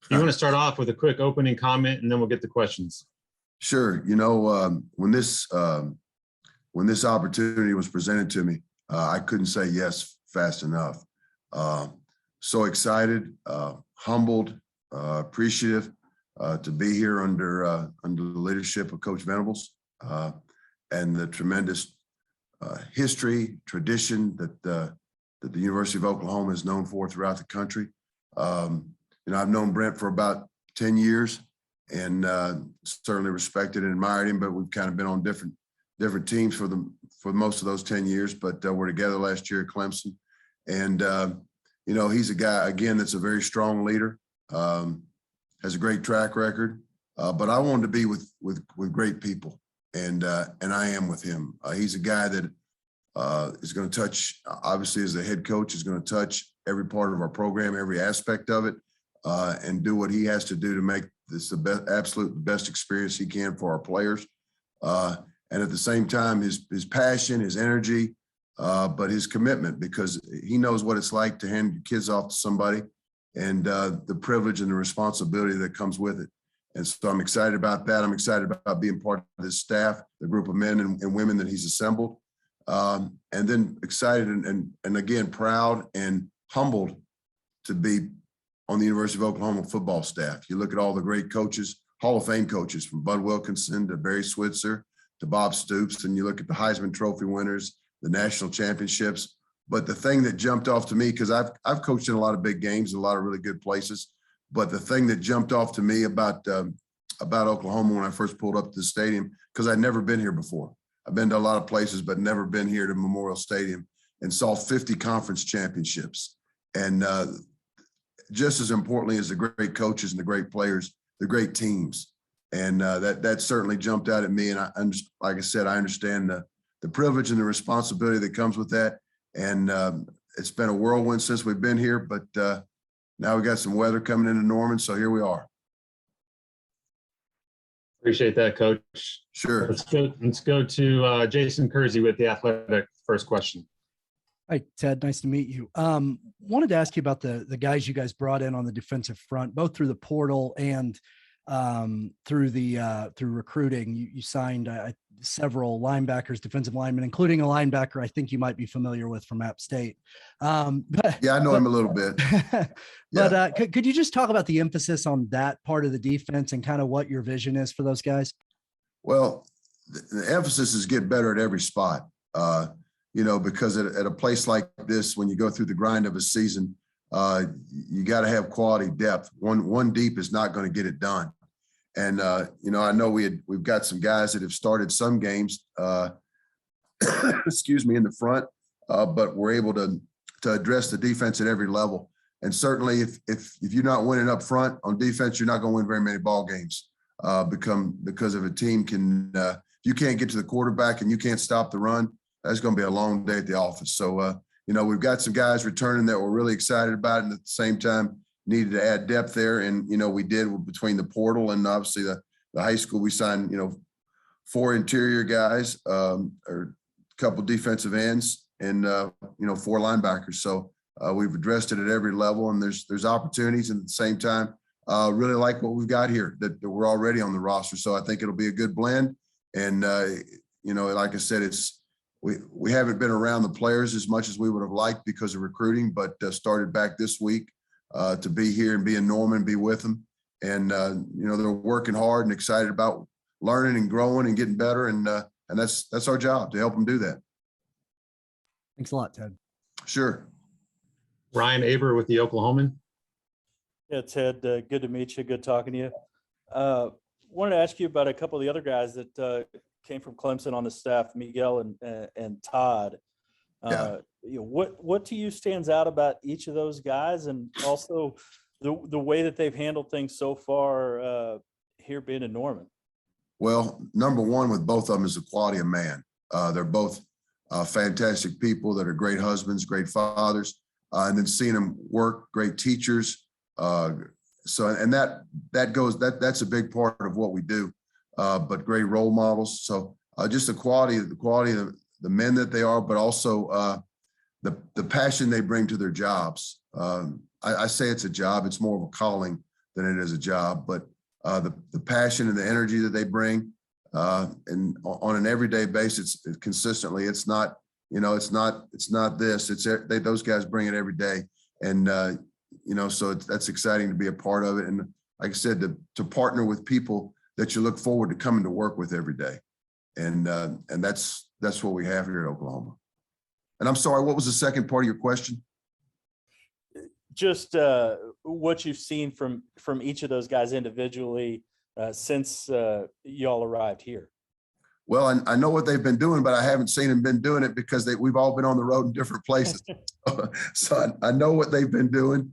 Do you want to start off with a quick opening comment, and then we'll get to questions? Sure. When this opportunity was presented to me, I couldn't say yes fast enough. So excited, humbled, appreciative to be here under the leadership of Coach Venables and the tremendous history, tradition that the University of Oklahoma is known for throughout the country. I've known Brent for about 10 years and certainly respected and admired him, but we've kind of been on different teams for most of those 10 years, but we're together last year at Clemson. And, he's a guy, again, that's a very strong leader, has a great track record, but I wanted to be with great people, and I am with him. He's a guy that is going to touch, obviously as the head coach, is going to touch every part of our program, every aspect of it, and do what he has to do to make this the absolute best experience he can for our players. And at the same time, his passion, his energy, but his commitment, because he knows what it's like to hand your kids off to somebody and the privilege and the responsibility that comes with it. And so I'm excited about that. I'm excited about being part of this staff, the group of men and women that he's assembled. And then excited and again, proud and humbled to be on the University of Oklahoma football staff. You look at all the great coaches, Hall of Fame coaches, from Bud Wilkinson to Barry Switzer to Bob Stoops, and you look at the Heisman Trophy winners, the national championships. But the thing that jumped off to me, because I've coached in a lot of big games, a lot of really good places, but the thing that jumped off to me about Oklahoma when I first pulled up to the stadium, because I'd never been here before. I've been to a lot of places, but never been here to Memorial Stadium, and saw 50 conference championships. And just as importantly as the great coaches and the great players, the great teams. And that certainly jumped out at me. And like I said, I understand the privilege and the responsibility that comes with that. And it's been a whirlwind since we've been here, but now we got some weather coming into Norman, so here we are. Appreciate that, Coach. Sure. Let's go to Jason Kersey with The Athletic. First question. Hi, Ted. Nice to meet you. Wanted to ask you about the guys you guys brought in on the defensive front, both through the portal and through recruiting. You signed several linebackers, defensive linemen, including a linebacker I think you might be familiar with from App State. Yeah, I know him a little bit. But could you just talk about the emphasis on that part of the defense and kind of what your vision is for those guys? Well, the emphasis is get better at every spot. Because at a place like this, when you go through the grind of a season, you got to have quality depth. One deep is not going to get it done. And I know we've got some guys that have started some games, excuse me, in the front, but we're able to address the defense at every level. And certainly, if you're not winning up front on defense, you're not going to win very many ball games. Because if a team if you can't get to the quarterback and you can't stop the run, that's going to be a long day at the office. So, we've got some guys returning that we're really excited about, and at the same time needed to add depth there. And, we did between the portal and obviously the high school. We signed, 4 interior guys, or a couple defensive ends, and, 4 linebackers. So we've addressed it at every level, and there's opportunities. And at the same time, really like what we've got here that we're already on the roster. So I think it'll be a good blend. And, like I said, we haven't been around the players as much as we would have liked because of recruiting, but started back this week to be here and be in Norman, be with them. And, they're working hard and excited about learning and growing and getting better. And that's our job, to help them do that. Thanks a lot, Ted. Sure. Ryan Aber with the Oklahoman. Yeah, Ted, good to meet you. Good talking to you. Wanted to ask you about a couple of the other guys that came from Clemson on the staff, Miguel and Todd. What to you stands out about each of those guys, and also the way that they've handled things so far here being in Norman? Well, number one with both of them is the quality of man. They're both fantastic people that are great husbands, great fathers, and then seeing them work, great teachers. That's a big part of what we do. But great role models. So just the quality of the men that they are, but also the passion they bring to their jobs. I say it's a job. It's more of a calling than it is a job. But the passion and the energy that they bring, and on an everyday basis, consistently, it's not, you know, it's not this. It's those guys bring it every day, and you know, so that's exciting to be a part of it. And like I said, to partner with people that you look forward to coming to work with every day, and that's what we have here at Oklahoma. And I'm sorry, what was the second part of your question? Just what you've seen from each of those guys individually since y'all arrived here. Well, I know what they've been doing, but I haven't seen them been doing it because we've all been on the road in different places. So I know what they've been doing.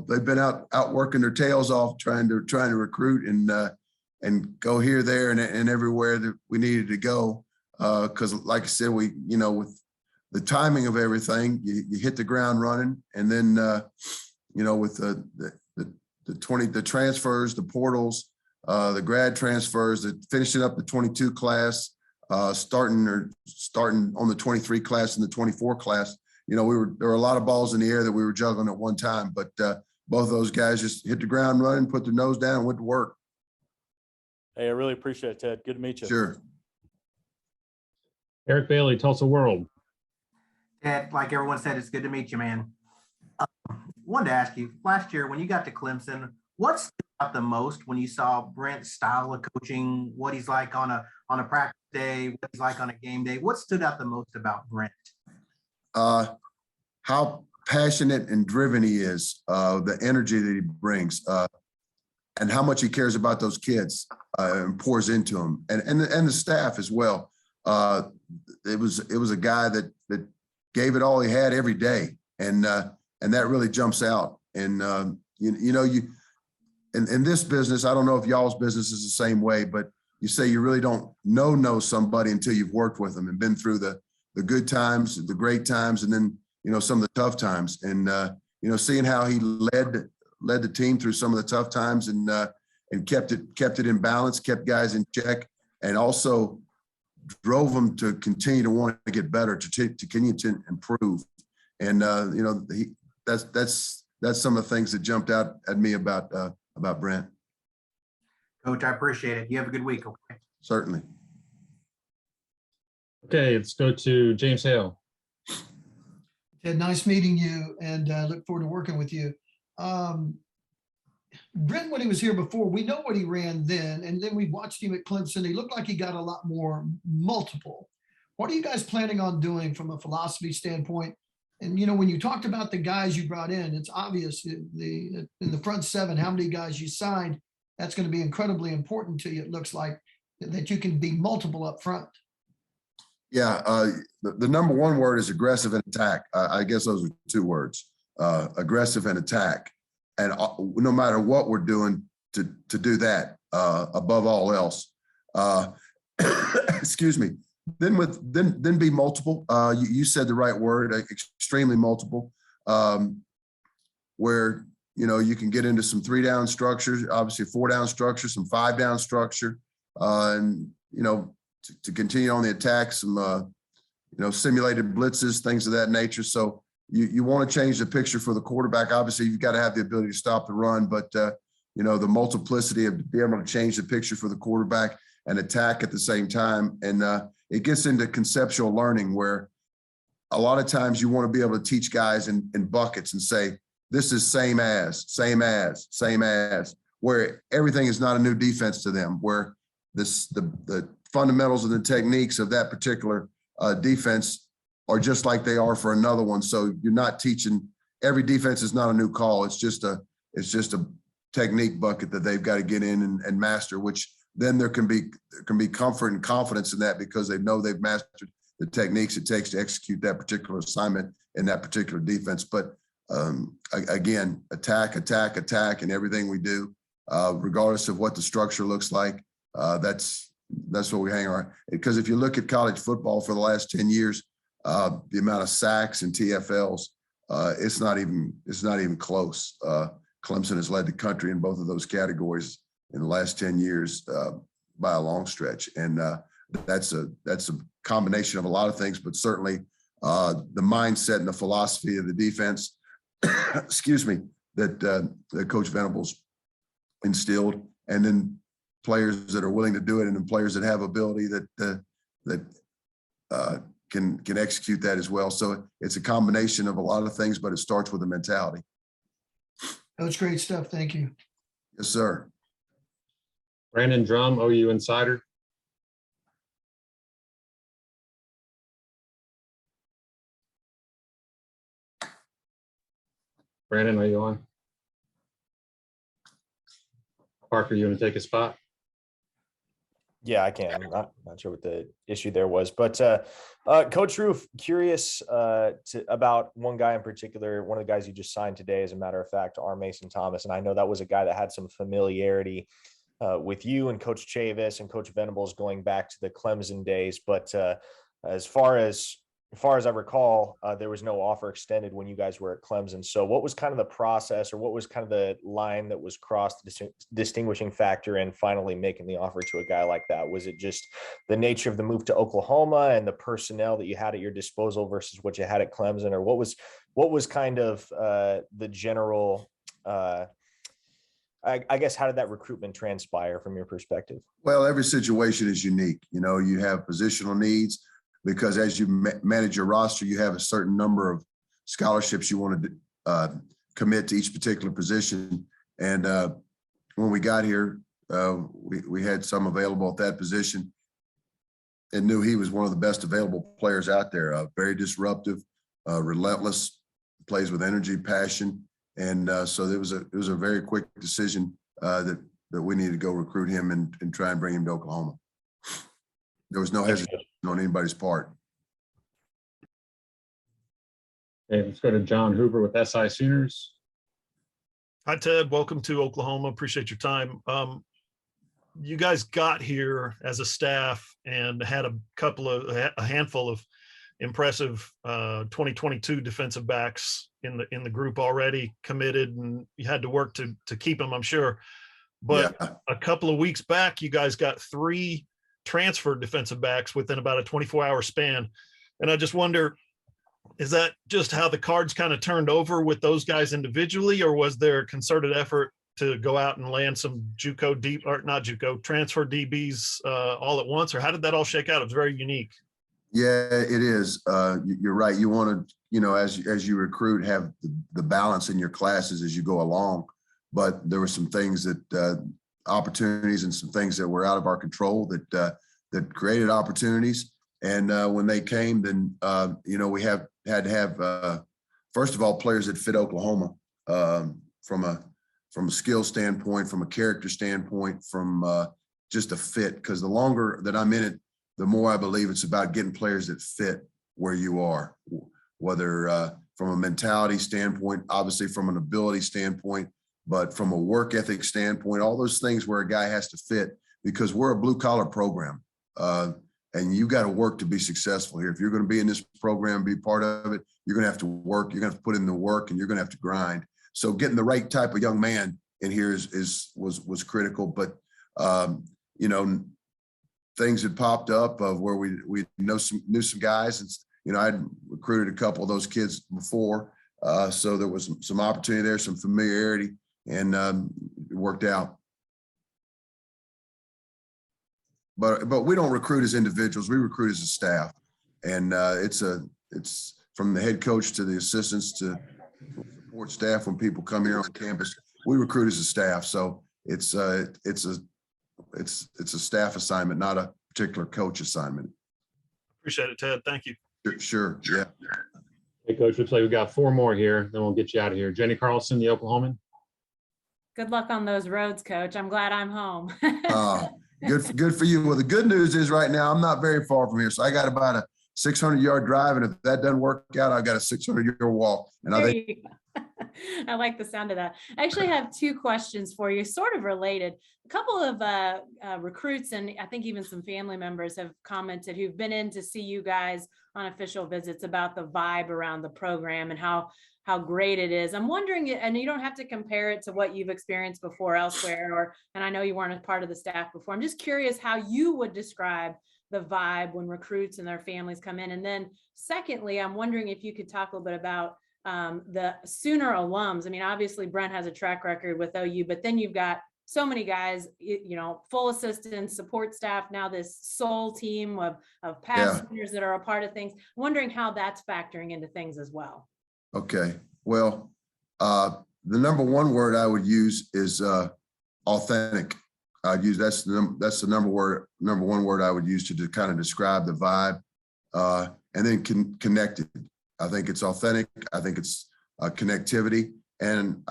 They've been out working their tails off, trying to recruit and go here, there, and everywhere that we needed to go. Because like I said, you know, with the timing of everything, you hit the ground running, and then you know, with the transfers, the portals, the grad transfers, finishing up the 22 class, starting on the 23 class and the 24 class. You know, there were a lot of balls in the air that we were juggling at one time, but both of those guys just hit the ground running, put their nose down, and went to work. Hey, I really appreciate it, Ted. Good to meet you. Sure. Eric Bailey, Tulsa World. Ted, like everyone said, it's good to meet you, man. Wanted to ask you, last year when you got to Clemson, what stood out the most when you saw Brent's style of coaching, what he's like on a practice day, what he's like on a game day? What stood out the most about Brent? How passionate and driven he is, the energy that he brings, and how much he cares about those kids and pours into them, and the staff as well. It was a guy that gave it all he had every day, and that really jumps out. And you know, in this business, I don't know if y'all's business is the same way, but you say you really don't know somebody until you've worked with them and been through the good times, the great times, and then, you know, some of the tough times. And you know, seeing how he led the team through some of the tough times, and kept it in balance, kept guys in check, and also drove them to continue to want to get better, to continue to improve. And you know, that's some of the things that jumped out at me about Brent. Coach, I appreciate it. You have a good week. Okay. Certainly. Okay, let's go to James Hale. Ted, nice meeting you, and look forward to working with you. Brent, when he was here before, we know what he ran then, and then we watched him at Clemson. He looked like he got a lot more multiple. What are you guys planning on doing from a philosophy standpoint? And, you know, when you talked about the guys you brought in, it's obvious in the front seven, how many guys you signed, that's going to be incredibly important to you. It looks like that you can be multiple up front. Yeah, the number one word is aggressive and attack. I guess those are two words, aggressive and attack. And no matter what we're doing to do that, above all else, excuse me, then be multiple. You said the right word, extremely multiple, where, you know, you can get into some 3-down structures, obviously 4-down structure, some 5-down structure, and, you know, to continue on the attack, some, you know, simulated blitzes, things of that nature. So you want to change the picture for the quarterback. Obviously, you've got to have the ability to stop the run, but, you know, the multiplicity of being able to change the picture for the quarterback and attack at the same time. And it gets into conceptual learning, where a lot of times you want to be able to teach guys in buckets and say, this is same as, where everything is not a new defense to them, where the fundamentals and the techniques of that particular defense are just like they are for another one. So you're not teaching, every defense is not a new call. It's just a technique bucket that they've got to get in and master, which then there can be comfort and confidence in that, because they know they've mastered the techniques it takes to execute that particular assignment in that particular defense. But again, attack in everything we do, regardless of what the structure looks like. That's what we hang around. Because if you look at college football for the last 10 years, the amount of sacks and TFLs, it's not even close. Clemson has led the country in both of those categories in the last 10 years by a long stretch. And that's a combination of a lot of things, but certainly the mindset and the philosophy of the defense, excuse me, that Coach Venables instilled, and then players that are willing to do it, and then players that have ability that can execute that as well. So it's a combination of a lot of things, but it starts with a mentality. That's great stuff. Thank you. Yes, sir. Brandon Drum, OU Insider. Brandon, are you on? Parker, you want to take a spot? Yeah, I can. I'm not sure what the issue there was, but Coach Roof, curious about one guy in particular, one of the guys you just signed today, as a matter of fact, R. Mason Thomas. And I know that was a guy that had some familiarity with you and Coach Chavis and Coach Venables going back to the Clemson days. But as far as I recall, there was no offer extended when you guys were at Clemson. So what was kind of the process, or what was kind of the line that was crossed, distinguishing factor in finally making the offer to a guy like that? Was it just the nature of the move to Oklahoma and the personnel that you had at your disposal versus what you had at Clemson? Or what was kind of the general, I guess, how did that recruitment transpire from your perspective? Well, every situation is unique. You know, you have positional needs, because as you manage your roster, you have a certain number of scholarships you want to commit to each particular position. And when we got here, we had some available at that position and knew he was one of the best available players out there. Very disruptive, relentless, plays with energy, passion. And so it was a very quick decision that we needed to go recruit him and try and bring him to Oklahoma. There was no hesitation on anybody's part. Okay, let's go to John Hoover with SI Sooners. Hi, Ted. Welcome to Oklahoma. Appreciate your time. You guys got here as a staff and had a handful of impressive 2022 defensive backs in the group already committed, and you had to work to keep them, I'm sure. But yeah. A couple of weeks back, you guys got 3 transferred defensive backs within about a 24-hour span. And I just wonder, is that just how the cards kind of turned over with those guys individually, or was there a concerted effort to go out and land some transfer DBs all at once, or how did that all shake out? It was very unique. Yeah, it is. You're right. You want to, as you recruit, have the balance in your classes as you go along. But there were some things that opportunities and some things that were out of our control that created opportunities. And when they came, then we had to have first of all players that fit Oklahoma from a skill standpoint, from a character standpoint, from just a fit. Because the longer that I'm in it, the more I believe it's about getting players that fit where you are, whether from a mentality standpoint, obviously from an ability standpoint, but from a work ethic standpoint, all those things where a guy has to fit, because we're a blue collar program. And you got to work to be successful here. If you're going to be in this program, be part of it, you're going to have to work, you're going to have to put in the work, and you're going to have to grind. So getting the right type of young man in here was critical. But things had popped up of where we knew some guys, and I'd recruited a couple of those kids before, so there was some opportunity there, some familiarity, and it worked out. But we don't recruit as individuals; we recruit as a staff, and it's from the head coach to the assistants to support staff. When people come here on campus, we recruit as a staff. So it's a staff assignment, not a particular coach assignment. Appreciate it, Ted. Thank you. Sure. Yeah. Hey, Coach, looks like we've got 4 more here. Then we'll get you out of here. Jenny Carlson, the Oklahoman. Good luck on those roads, Coach. I'm glad I'm home. Good for you. Well, the good news is right now I'm not very far from here, so I got about a 600-yard drive, and if that doesn't work out, I've got a 600-yard walk. And I like the sound of that. I actually have 2 questions for you, sort of related. A couple of recruits, and I think even some family members have commented who've been in to see you guys on official visits about the vibe around the program and how great it is. I'm wondering, and you don't have to compare it to what you've experienced before elsewhere, and I know you weren't a part of the staff before. I'm just curious how you would describe the vibe when recruits and their families come in. And then secondly, I'm wondering if you could talk a little bit about the Sooner alums. I mean, obviously Brent has a track record with OU, but then you've got so many guys, full assistants, support staff, now this sole team of past winners that are a part of things. Wondering how that's factoring into things as well. Okay. Well, the number one word I would use is authentic. I'd use that's the number one word I would use to kind of describe the vibe, and then connected. I think it's authentic. I think it's connectivity, and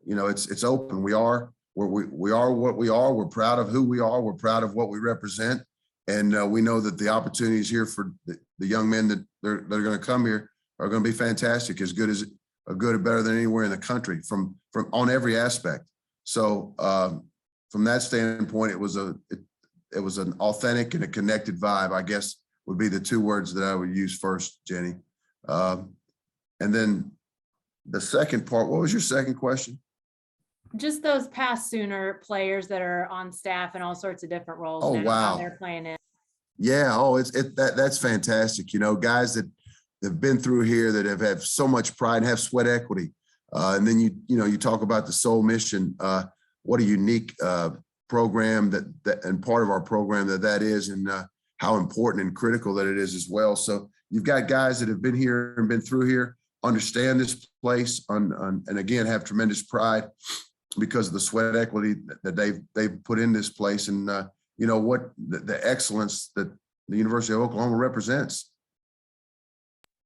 it's open. We are what we are. We're proud of who we are. We're proud of what we represent, and we know that the opportunities here for the young men that they're going to come here are going to be fantastic, as good or better than anywhere in the country from on every aspect. So from that standpoint, it was an authentic and a connected vibe, I guess, would be the two words that I would use first, Jenny. And then the second part, what was your second question? Just those past Sooner players that are on staff and all sorts of different roles. Oh, now, wow. how they're playing it. Yeah. Oh, that's fantastic. Guys that have been through here that have had so much pride and have sweat equity. And then you talk about the Soul Mission. What a unique program that and part of our program that is, and how important and critical that it is as well. So you've got guys that have been here and been through here, understand this place, and again have tremendous pride because of the sweat equity that they've put in this place, and what the excellence that the University of Oklahoma represents.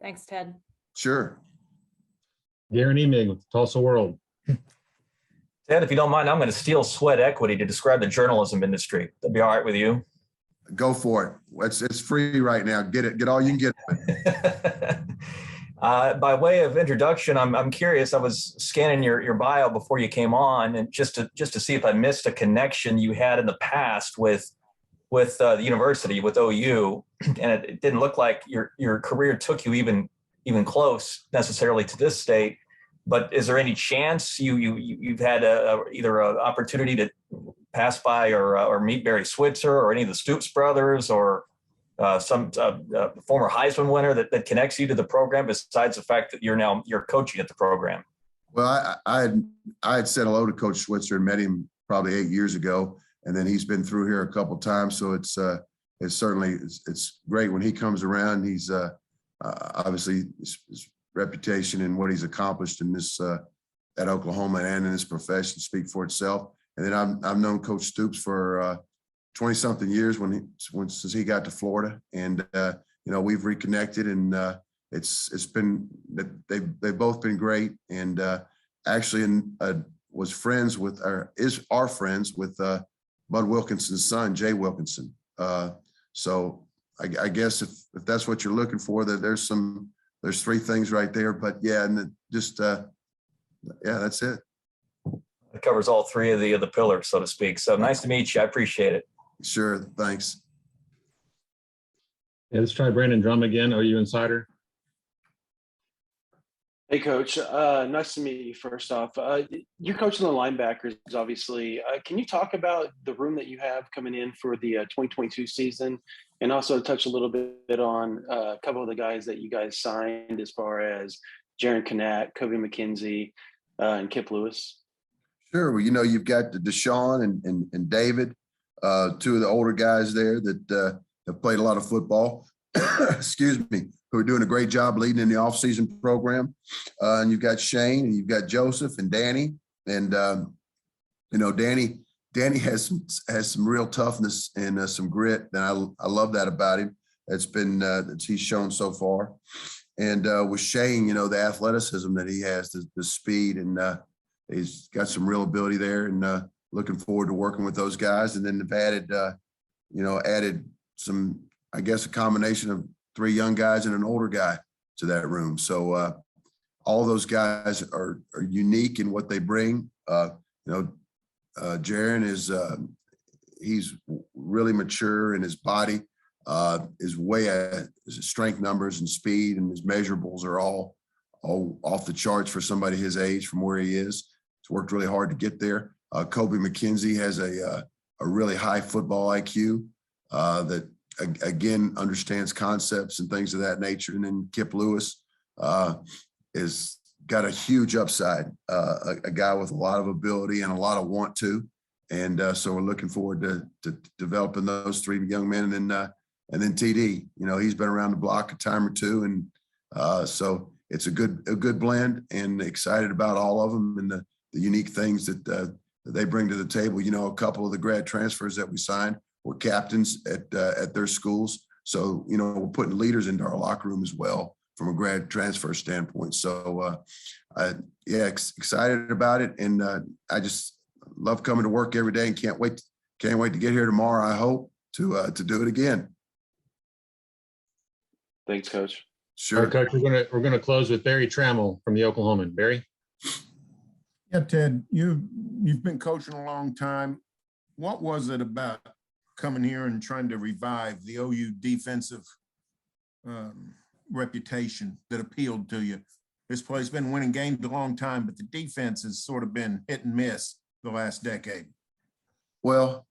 Thanks, Ted. Sure. Garen Emig with Tulsa World. Ted, if you don't mind, I'm going to steal sweat equity to describe the journalism industry. That'd be all right with you? Go for it. It's free right now. Get it. Get all you can get. By way of introduction, I'm curious. I was scanning your bio before you came on, and just to see if I missed a connection you had in the past with the university, with OU, and it didn't look like your career took you even close necessarily to this state. But is there any chance you've had either an opportunity to pass by or meet Barry Switzer or any of the Stoops brothers, or some former Heisman winner that connects you to the program, besides the fact that you're coaching at the program? Well, I had said hello to Coach Switzer and met him probably 8 years ago, and then he's been through here a couple of times. So it's certainly great when he comes around. He's obviously his reputation and what he's accomplished in this at Oklahoma and in his profession speak for itself. And then I've known Coach Stoops for 20 something years since he got to Florida, and we've reconnected, and it's been they've both been great, and actually was friends with are friends with Bud Wilkinson's son, Jay Wilkinson. So I guess if that's what you're looking for, that there's three things right there, but yeah, and just that's it. It covers all three of the pillars, so to speak. So nice to meet you. I appreciate it. Sure. Thanks. Yeah, let's try Brandon Drum again. OU Insider. Hey, Coach. Nice to meet you, first off. You're coaching the linebackers, obviously. Can you talk about the room that you have coming in for the 2022 season, and also touch a little bit on a couple of the guys that you guys signed, as far as Jaron Canat, Kobe McKenzie, and Kip Lewis? Sure. Well, you've got Deshaun and David, two of the older guys there that have played a lot of football. Excuse me. Who are doing a great job leading in the off-season program. And you've got Shane, and you've got Joseph and Danny. And, Danny has some real toughness and some grit. And I love that about him. That's been, that he's shown so far. And with Shane, the athleticism that he has, the speed, and he's got some real ability there, and looking forward to working with those guys. And then they've added some, I guess, a combination of three young guys and an older guy to that room. So all those guys are unique in what they bring. Jaron is he's really mature in his body. His his strength numbers and speed and his measurables are all off the charts for somebody his age from where he is. He's worked really hard to get there. Kobe McKenzie has a really high football IQ that again understands concepts and things of that nature. And then Kip Lewis is got a huge upside, a guy with a lot of ability and a lot of want to. So we're looking forward to developing those three young men, and then TD. You know, he's been around the block a time or two, and so it's a good blend, and excited about all of them and the unique things that they bring to the table. You know, a couple of the grad transfers that we signed were captains at their schools. So, you know, we're putting leaders into our locker room as well from a grad transfer standpoint. So, yeah, excited about it. And I just love coming to work every day and can't wait to get here tomorrow. I hope to do it again. Thanks, Coach. Sure. All right, Coach, we're gonna close with Barry Trammell from the Oklahoman. Barry? Yeah, Ted, you've been coaching a long time. What was it about coming here and trying to revive the OU defensive reputation that appealed to you? This play's been winning games a long time, but the defense has sort of been hit and miss the last decade. Well,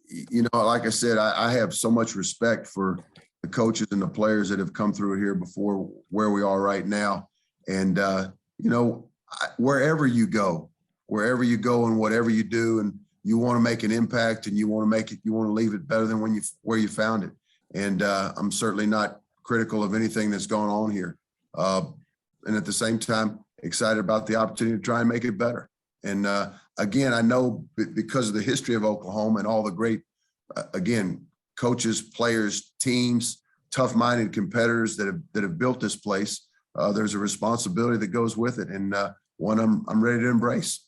you know, like I said, I have so much respect for the coaches and the players that have come through here before where we are right now. And, you know, wherever you go and whatever you do, and you want to make an impact and you want to leave it better than where you found it. And I'm certainly not critical of anything that's going on here. And at the same time, excited about the opportunity to try and make it better. And again, I know because of the history of Oklahoma and all the great, again, coaches, players, teams, tough-minded competitors that have built this place, there's a responsibility that goes with it, and one I'm ready to embrace.